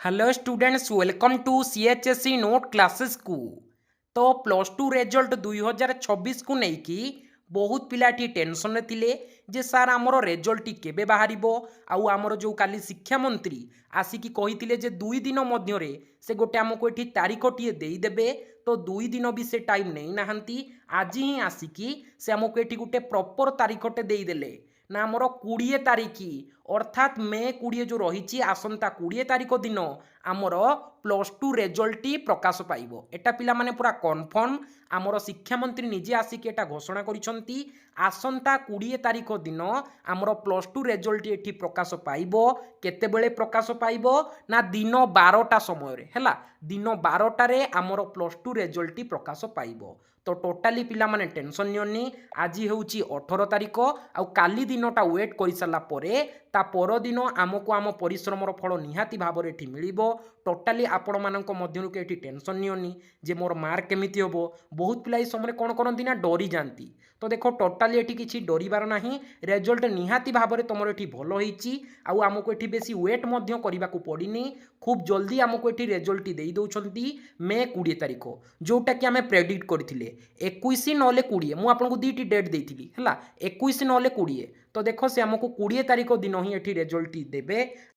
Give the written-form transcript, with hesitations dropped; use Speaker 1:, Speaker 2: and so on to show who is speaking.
Speaker 1: Hello students welcome to CHSE note classes को। तो plus two result 2026 को लेकिन बहुत पिलाटी टेंशन थिले जे सार आमर रिजल्ट केबे बाहरिबो आउ आमर जो काली शिक्षा मंत्री आसिकी कहिथिले जे 2 दिन मध्यरे से गोटे आमको एठी तारीखटिए देदेवे। तो 2 दिन भी से टाइम नहीं नाहंती आज ही आसिकी से आमको एठी गोटे प्रॉपर तारीखटे देदेले ना आमर 20 तारीख अर्थात मे 20 जो रही आसंता 20 तारीख दिन आमर प्लस टू रिजल्ट प्रकाश पाइब। एटा पिला माने पूरा कन्फर्म आमर शिक्षा मंत्री निजे आसिक एटा घोषणा करिसंती आसंता 20 तारीख दिन आमर प्लस टू रिजल्ट एठी प्रकाश पाइब। केतेबेले प्रकाश पाइब ना दिन 12टा समय रे हैला दिन 12टा रे आमर प्लस टू रिजल्ट प्रकाश पाइब। तो टोटाली पिला माने टेंशन नियनी आज होउची 18 तारीख आउ काली दिनटा वेट कर सारा परे ता पर दिन आमको आम परिश्रमर फल निहाती भाव में एठी मिलिबो। टोटाली आपण मानक मध्यरु के एठी टेंशन नियनी जे मोर मार्क केमिति होबो। बहुत पिला ए समय कोन करंती ना डरी जानती। तो देखो टोटाली एठी किछि डरिबार नाही रिजल्ट निहाती भाव में तुमर एठी भलो होईची आउ आमको एठी बेसी वेट मध्य करबा को पड़िनी। खूब जल्दी आमको एठी रिजल्ट देई दउछंती मे 20 तारीख जोटा कि आमे प्रेडिक्ट करथिले 21 नले 20 मु आपनको दीटी डेट देइथिली हैला 21 नले 20। तो देखो से आमको 20 तारीख दिन ही एठी रिजल्ट देबे।